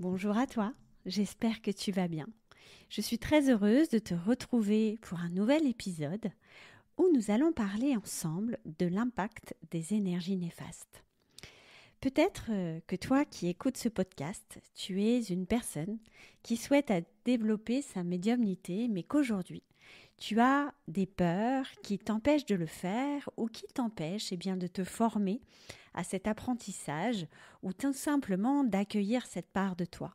Bonjour à toi, j'espère que tu vas bien. Je suis très heureuse de te retrouver pour un nouvel épisode où nous allons parler ensemble de l'impact des énergies néfastes. Peut-être que toi qui écoutes ce podcast, tu es une personne qui souhaite développer sa médiumnité, mais qu'aujourd'hui, tu as des peurs qui t'empêchent de le faire ou qui t'empêchent de te former à cet apprentissage ou tout simplement d'accueillir cette part de toi.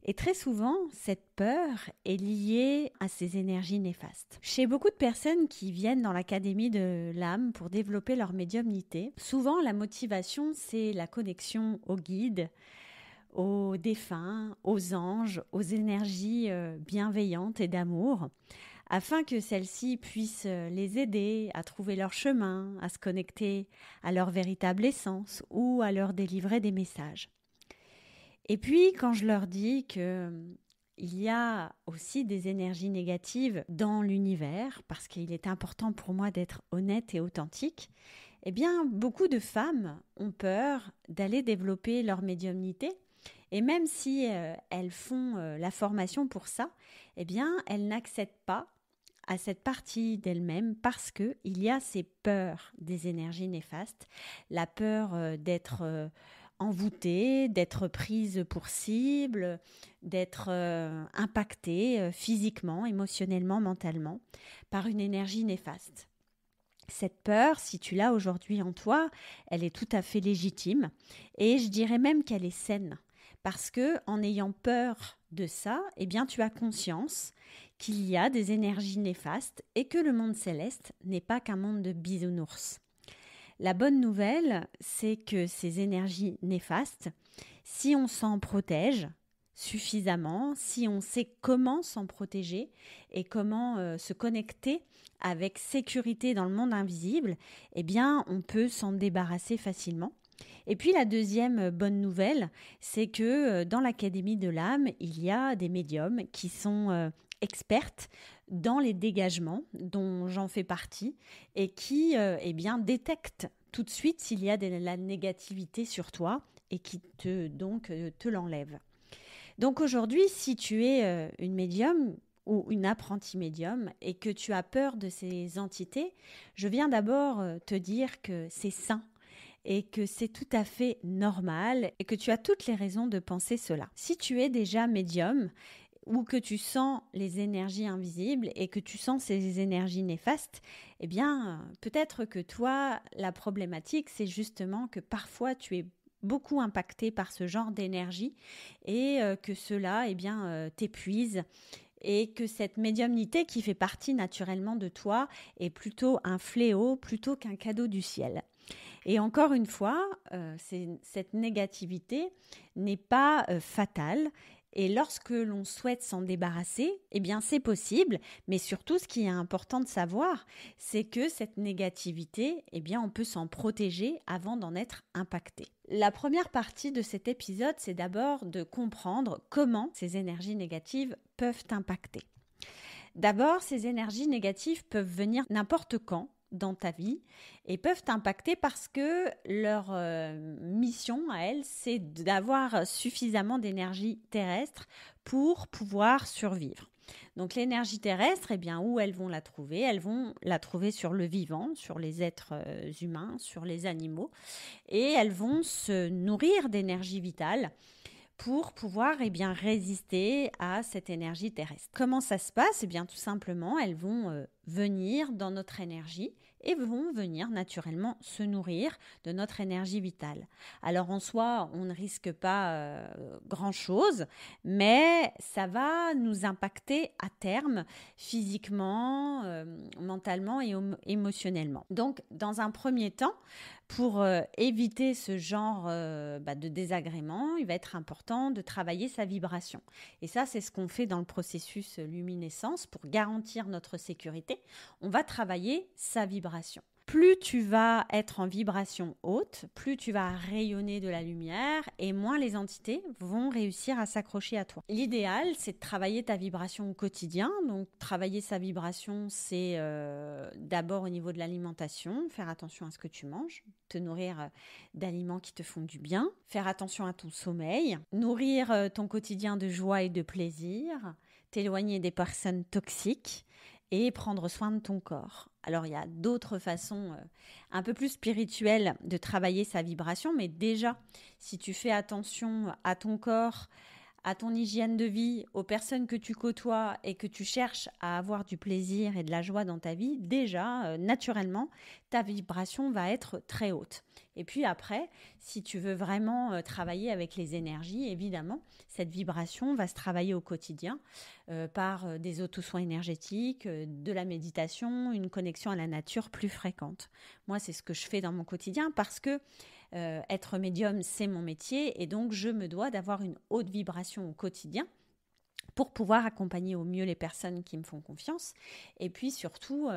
Et très souvent, cette peur est liée à ces énergies néfastes. Chez beaucoup de personnes qui viennent dans l'académie de l'âme pour développer leur médiumnité, souvent la motivation, c'est la connexion aux guides, aux défunts, aux anges, aux énergies bienveillantes et d'amour, afin que celles-ci puissent les aider à trouver leur chemin, à se connecter à leur véritable essence ou à leur délivrer des messages. Et puis, quand je leur dis il y a aussi des énergies négatives dans l'univers, parce qu'il est important pour moi d'être honnête et authentique, eh bien, beaucoup de femmes ont peur d'aller développer leur médiumnité. Et même si elles font la formation pour ça, eh bien, elles n'accèdent pas à cette partie d'elles-mêmes parce qu'il y a ces peurs des énergies néfastes, la peur d'être envoûtée, d'être prise pour cible, d'être impactée physiquement, émotionnellement, mentalement par une énergie néfaste. Cette peur, si tu l'as aujourd'hui en toi, elle est tout à fait légitime et je dirais même qu'elle est saine parce que en ayant peur de ça, eh bien tu as conscience qu'il y a des énergies néfastes et que le monde céleste n'est pas qu'un monde de bisounours. La bonne nouvelle, c'est que ces énergies néfastes, si on s'en protège suffisamment, si on sait comment s'en protéger et comment se connecter avec sécurité dans le monde invisible, eh bien, on peut s'en débarrasser facilement. Et puis la deuxième bonne nouvelle, c'est que dans l'Académie de l'âme, il y a des médiums qui sont expertes dans les dégagements, dont j'en fais partie, et qui détectent tout de suite s'il y a de la négativité sur toi et qui te l'enlèvent. Donc aujourd'hui, si tu es une médium ou une apprentie médium et que tu as peur de ces entités, je viens d'abord te dire que c'est sain et que c'est tout à fait normal et que tu as toutes les raisons de penser cela. Si tu es déjà médium ou que tu sens les énergies invisibles et que tu sens ces énergies néfastes, eh bien, peut-être que toi, la problématique, c'est justement que parfois tu es beaucoup impacté par ce genre d'énergie et que cela, t'épuise et que cette médiumnité qui fait partie naturellement de toi est plutôt un fléau plutôt qu'un cadeau du ciel. Et encore une fois, cette négativité n'est pas fatale. Et lorsque l'on souhaite s'en débarrasser, eh bien c'est possible, mais surtout ce qui est important de savoir, c'est que cette négativité, eh bien on peut s'en protéger avant d'en être impacté. La première partie de cet épisode, c'est d'abord de comprendre comment ces énergies négatives peuvent impacter. D'abord, ces énergies négatives peuvent venir n'importe quand dans ta vie et peuvent t'impacter parce que leur mission à elles, c'est d'avoir suffisamment d'énergie terrestre pour pouvoir survivre. Donc l'énergie terrestre, eh bien, où elles vont la trouver? Elles vont la trouver sur le vivant, sur les êtres humains, sur les animaux, et elles vont se nourrir d'énergie vitale pour pouvoir résister à cette énergie terrestre. Comment ça se passe? Eh bien, tout simplement, elles vont venir dans notre énergie et vont venir naturellement se nourrir de notre énergie vitale. Alors en soi, on ne risque pas grand-chose, mais ça va nous impacter à terme physiquement, mentalement et émotionnellement. Donc, dans un premier temps, pour éviter ce genre de désagrément, il va être important de travailler sa vibration. Et ça, c'est ce qu'on fait dans le processus luminescence pour garantir notre sécurité. On va travailler sa vibration. Plus tu vas être en vibration haute, plus tu vas rayonner de la lumière et moins les entités vont réussir à s'accrocher à toi. L'idéal, c'est de travailler ta vibration au quotidien. Donc, travailler sa vibration, c'est d'abord au niveau de l'alimentation, faire attention à ce que tu manges, te nourrir d'aliments qui te font du bien, faire attention à ton sommeil, nourrir ton quotidien de joie et de plaisir, t'éloigner des personnes toxiques et prendre soin de ton corps. Alors, il y a d'autres façons un peu plus spirituelles de travailler sa vibration, mais déjà, si tu fais attention à ton corps, à ton hygiène de vie, aux personnes que tu côtoies et que tu cherches à avoir du plaisir et de la joie dans ta vie, déjà, naturellement, ta vibration va être très haute. Et puis après, si tu veux vraiment travailler avec les énergies, évidemment, cette vibration va se travailler au quotidien par des auto-soins énergétiques, de la méditation, une connexion à la nature plus fréquente. Moi, c'est ce que je fais dans mon quotidien parce que être médium, c'est mon métier et donc je me dois d'avoir une haute vibration au quotidien pour pouvoir accompagner au mieux les personnes qui me font confiance et puis surtout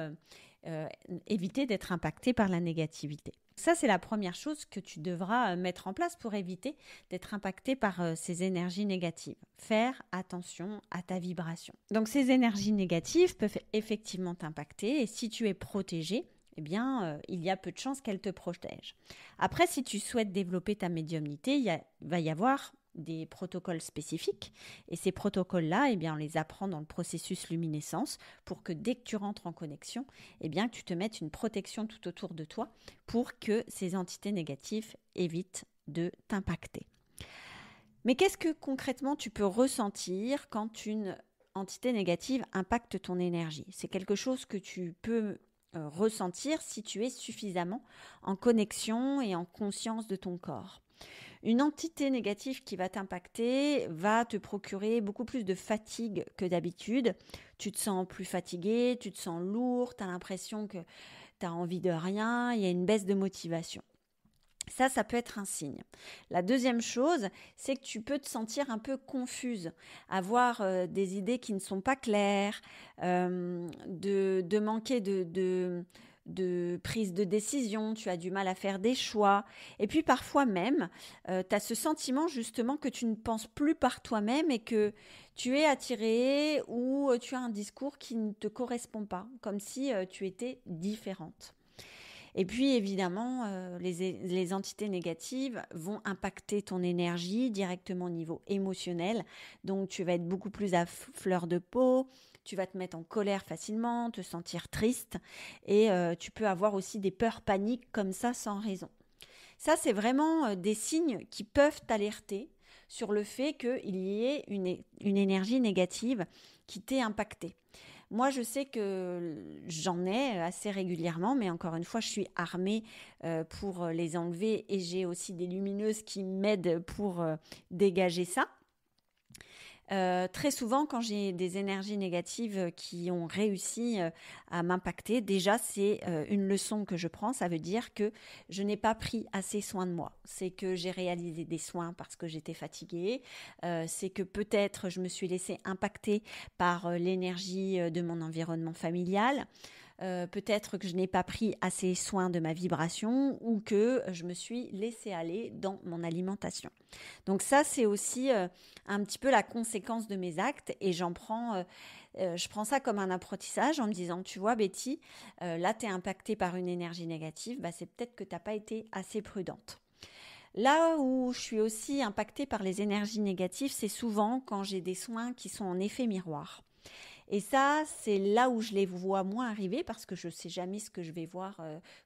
éviter d'être impacté par la négativité. Ça, c'est la première chose que tu devras mettre en place pour éviter d'être impacté par ces énergies négatives. Faire attention à ta vibration. Donc, ces énergies négatives peuvent effectivement t'impacter et si tu es protégé, eh bien, il y a peu de chances qu'elles te protègent. Après, si tu souhaites développer ta médiumnité, il va y avoir des protocoles spécifiques et ces protocoles-là, eh bien, on les apprend dans le processus luminescence pour que dès que tu rentres en connexion, eh bien, tu te mettes une protection tout autour de toi pour que ces entités négatives évitent de t'impacter. Mais qu'est-ce que concrètement tu peux ressentir quand une entité négative impacte ton énergie ? C'est quelque chose que tu peux ressentir si tu es suffisamment en connexion et en conscience de ton corps. Une entité négative qui va t'impacter va te procurer beaucoup plus de fatigue que d'habitude. Tu te sens plus fatigué, tu te sens lourd, tu as l'impression que tu as envie de rien, il y a une baisse de motivation. Ça peut être un signe. La deuxième chose, c'est que tu peux te sentir un peu confuse, avoir des idées qui ne sont pas claires, de manquer de prise de décision, tu as du mal à faire des choix. Et puis parfois même, tu as ce sentiment justement que tu ne penses plus par toi-même et que tu es attiré ou tu as un discours qui ne te correspond pas, comme si tu étais différente. Et puis évidemment, les entités négatives vont impacter ton énergie directement au niveau émotionnel. Donc tu vas être beaucoup plus à fleur de peau, tu vas te mettre en colère facilement, te sentir triste et tu peux avoir aussi des peurs paniques comme ça sans raison. Ça, c'est vraiment des signes qui peuvent t'alerter sur le fait qu'il y ait une énergie négative qui t'ait impacté. Moi, je sais que j'en ai assez régulièrement, mais encore une fois, je suis armée pour les enlever et j'ai aussi des lumineuses qui m'aident pour dégager ça. Très souvent, quand j'ai des énergies négatives qui ont réussi à m'impacter, déjà, c'est une leçon que je prends. Ça veut dire que je n'ai pas pris assez soin de moi. C'est que j'ai réalisé des soins parce que j'étais fatiguée. C'est que peut-être je me suis laissée impacter par l'énergie de mon environnement familial. Peut-être que je n'ai pas pris assez soin de ma vibration ou que je me suis laissée aller dans mon alimentation. Donc ça, c'est aussi un petit peu la conséquence de mes actes et je prends ça comme un apprentissage en me disant, tu vois Betty, là tu es impactée par une énergie négative, c'est peut-être que tu n'as pas été assez prudente. Là où je suis aussi impactée par les énergies négatives, c'est souvent quand j'ai des soins qui sont en effet miroir. Et ça, c'est là où je les vois moins arriver parce que je ne sais jamais ce que je vais voir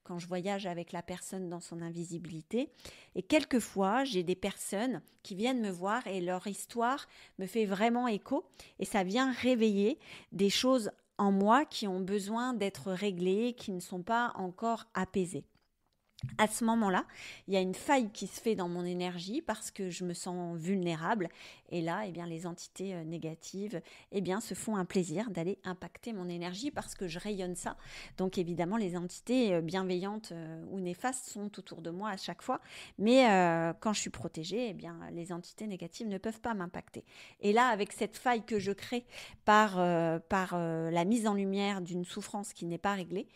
quand je voyage avec la personne dans son invisibilité. Et quelquefois, j'ai des personnes qui viennent me voir et leur histoire me fait vraiment écho et ça vient réveiller des choses en moi qui ont besoin d'être réglées, qui ne sont pas encore apaisées. À ce moment-là, il y a une faille qui se fait dans mon énergie parce que je me sens vulnérable. Et là, eh bien, les entités négatives se font un plaisir d'aller impacter mon énergie parce que je rayonne ça. Donc évidemment, les entités bienveillantes ou néfastes sont autour de moi à chaque fois. Mais quand je suis protégée, les entités négatives ne peuvent pas m'impacter. Et là, avec cette faille que je crée par la mise en lumière d'une souffrance qui n'est pas réglée,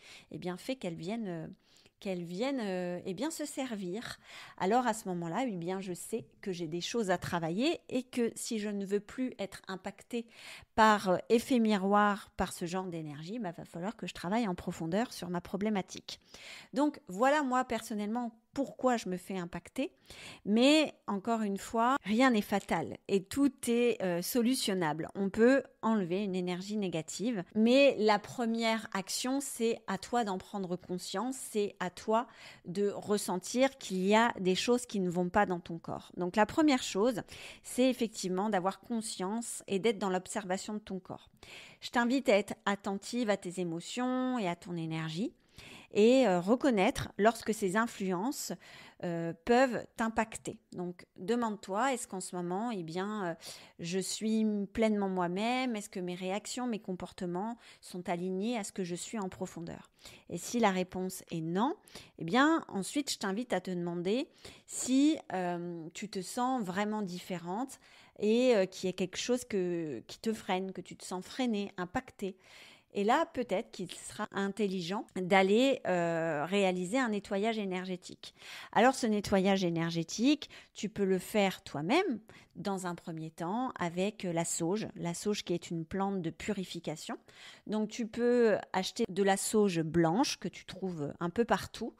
fait qu'elles viennent se servir. Alors à ce moment-là, je sais que j'ai des choses à travailler et que si je ne veux plus être impactée par effet miroir, par ce genre d'énergie, va falloir que je travaille en profondeur sur ma problématique. Donc voilà moi personnellement pourquoi je me fais impacter. Mais encore une fois, rien n'est fatal et tout est solutionnable. On peut enlever une énergie négative, mais la première action, c'est à toi d'en prendre conscience, c'est à toi de ressentir qu'il y a des choses qui ne vont pas dans ton corps. Donc la première chose, c'est effectivement d'avoir conscience et d'être dans l'observation de ton corps. Je t'invite à être attentive à tes émotions et à ton énergie et reconnaître lorsque ces influences peuvent t'impacter. Donc, demande-toi, est-ce qu'en ce moment, je suis pleinement moi-même? Est-ce que mes réactions, mes comportements sont alignés à ce que je suis en profondeur? Et si la réponse est non, ensuite, je t'invite à te demander si tu te sens vraiment différente et qu'il y a quelque chose qui te freine, que tu te sens freiné, impacté. Et là, peut-être qu'il sera intelligent d'aller réaliser un nettoyage énergétique. Alors, ce nettoyage énergétique, tu peux le faire toi-même dans un premier temps avec la sauge qui est une plante de purification. Donc, tu peux acheter de la sauge blanche que tu trouves un peu partout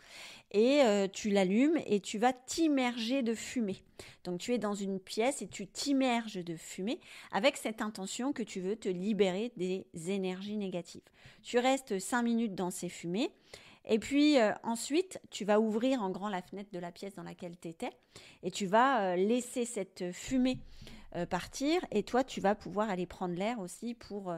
et tu l'allumes et tu vas t'immerger de fumée. Donc tu es dans une pièce et tu t'immerges de fumée avec cette intention que tu veux te libérer des énergies négatives. Tu restes 5 minutes dans ces fumées et puis ensuite tu vas ouvrir en grand la fenêtre de la pièce dans laquelle tu étais et tu vas laisser cette fumée partir et toi tu vas pouvoir aller prendre l'air aussi pour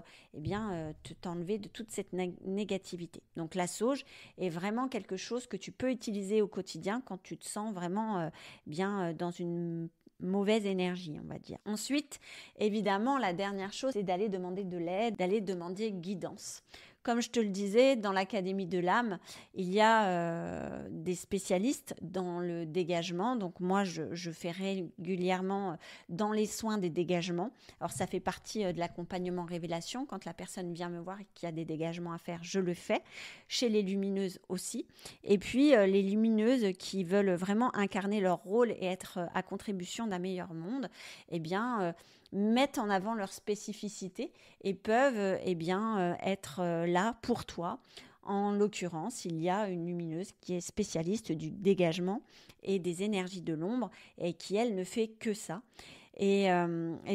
t'enlever de toute cette négativité. Donc la sauge est vraiment quelque chose que tu peux utiliser au quotidien quand tu te sens vraiment dans une mauvaise énergie, on va dire. Ensuite, évidemment, la dernière chose, c'est d'aller demander de l'aide, d'aller demander guidance. Comme je te le disais, dans l'Académie de l'âme, il y a des spécialistes dans le dégagement. Donc moi, je fais régulièrement dans les soins des dégagements. Alors ça fait partie de l'accompagnement révélation. Quand la personne vient me voir et qu'il y a des dégagements à faire, je le fais. Chez les lumineuses aussi. Et puis les lumineuses qui veulent vraiment incarner leur rôle et être à contribution d'un meilleur monde, mettent en avant leur spécificité et peuvent être là pour toi. En l'occurrence, il y a une lumineuse qui est spécialiste du dégagement et des énergies de l'ombre et qui, elle, ne fait que ça. Et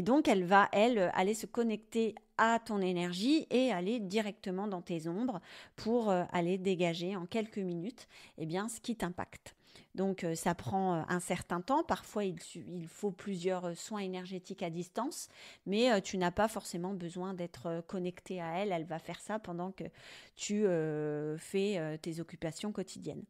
donc, elle va, aller se connecter à ton énergie et aller directement dans tes ombres pour aller dégager en quelques minutes ce qui t'impacte. Donc, ça prend un certain temps. Parfois, il faut plusieurs soins énergétiques à distance, mais tu n'as pas forcément besoin d'être connecté à elle. Elle va faire ça pendant que tu fais tes occupations quotidiennes.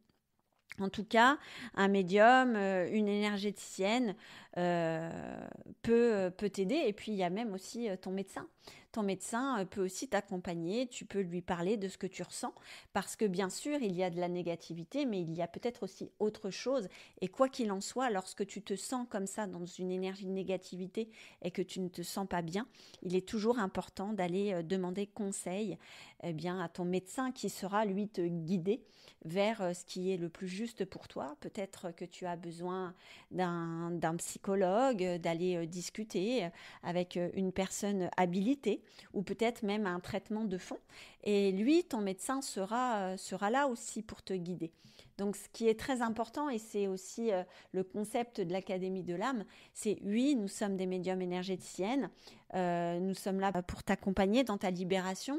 En tout cas, un médium, une énergéticienne peut t'aider. Et puis, il y a même aussi ton médecin. Ton médecin peut aussi t'accompagner. Tu peux lui parler de ce que tu ressens. Parce que bien sûr, il y a de la négativité, mais il y a peut-être aussi autre chose. Et quoi qu'il en soit, lorsque tu te sens comme ça dans une énergie de négativité et que tu ne te sens pas bien, il est toujours important d'aller demander conseil à ton médecin qui sera, lui, te guider vers ce qui est le plus juste pour toi. Peut-être que tu as besoin d'un psychologue, d'aller discuter avec une personne habilitée ou peut-être même un traitement de fond. Et lui, ton médecin sera là aussi pour te guider. Donc, ce qui est très important, et c'est aussi le concept de l'Académie de l'âme, c'est oui, nous sommes des médiums énergéticiennes, nous sommes là pour t'accompagner dans ta libération.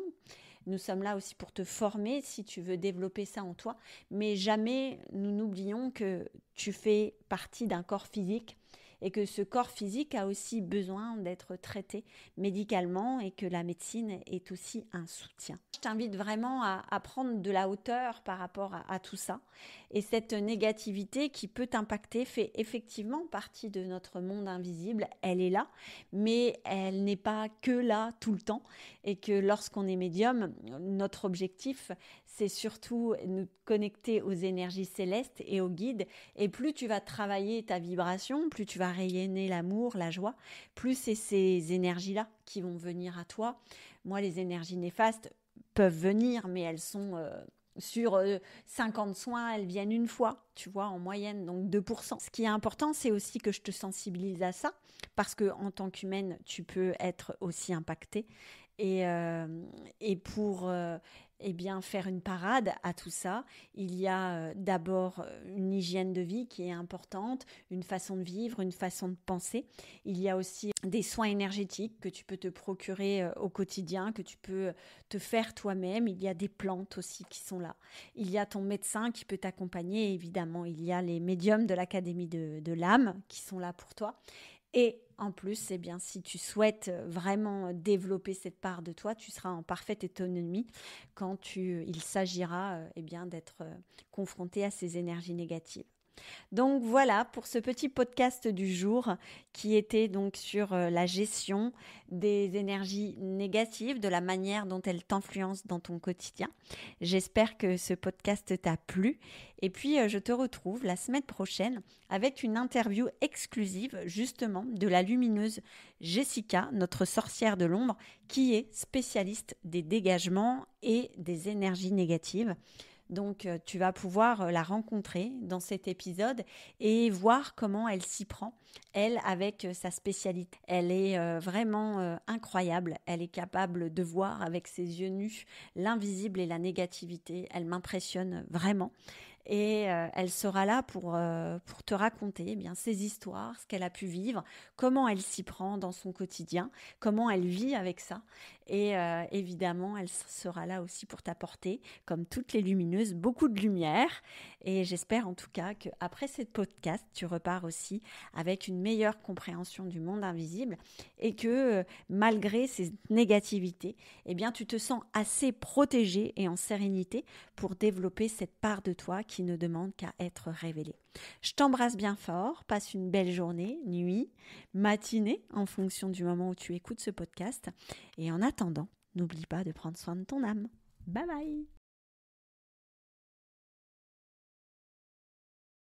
Nous sommes là aussi pour te former si tu veux développer ça en toi. Mais jamais nous n'oublions que tu fais partie d'un corps physique et que ce corps physique a aussi besoin d'être traité médicalement et que la médecine est aussi un soutien. Je t'invite vraiment à prendre de la hauteur par rapport à tout ça Et cette négativité qui peut t'impacter fait effectivement partie de notre monde invisible. Elle est là, mais elle n'est pas que là tout le temps. Et que lorsqu'on est médium, notre objectif, c'est surtout nous connecter aux énergies célestes et aux guides. Et plus tu vas travailler ta vibration, plus tu vas rayonner l'amour, la joie, plus c'est ces énergies-là qui vont venir à toi. Moi, les énergies néfastes peuvent venir, mais elles sont sur 50 soins, elles viennent une fois, tu vois, en moyenne, donc 2%. Ce qui est important, c'est aussi que je te sensibilise à ça, parce qu'en tant qu'humaine, tu peux être aussi impactée. Et pour faire une parade à tout ça, il y a d'abord une hygiène de vie qui est importante, une façon de vivre, une façon de penser. Il y a aussi des soins énergétiques que tu peux te procurer au quotidien, que tu peux te faire toi-même. Il y a des plantes aussi qui sont là. Il y a ton médecin qui peut t'accompagner, évidemment. Il y a les médiums de l'Académie de l'âme qui sont là pour toi. Et en plus, eh bien, si tu souhaites vraiment développer cette part de toi, tu seras en parfaite autonomie quand il s'agira d'être confronté à ces énergies négatives. Donc voilà pour ce petit podcast du jour qui était donc sur la gestion des énergies négatives, de la manière dont elles t'influencent dans ton quotidien. J'espère que ce podcast t'a plu et puis je te retrouve la semaine prochaine avec une interview exclusive justement de la lumineuse Jessica, notre sorcière de l'ombre, qui est spécialiste des dégagements et des énergies négatives. Donc, tu vas pouvoir la rencontrer dans cet épisode et voir comment elle s'y prend, elle, avec sa spécialité. Elle est vraiment incroyable. Elle est capable de voir avec ses yeux nus l'invisible et la négativité. Elle m'impressionne vraiment. Et elle sera là pour te raconter ses histoires, ce qu'elle a pu vivre, comment elle s'y prend dans son quotidien, comment elle vit avec ça. Et évidemment, elle sera là aussi pour t'apporter, comme toutes les lumineuses, beaucoup de lumière. Et j'espère en tout cas qu'après cette podcast, tu repars aussi avec une meilleure compréhension du monde invisible et que malgré ces négativités, tu te sens assez protégé et en sérénité pour développer cette part de toi qui ne demande qu'à être révélée. Je t'embrasse bien fort, passe une belle journée, nuit, matinée en fonction du moment où tu écoutes ce podcast. Et en attendant, n'oublie pas de prendre soin de ton âme. Bye bye!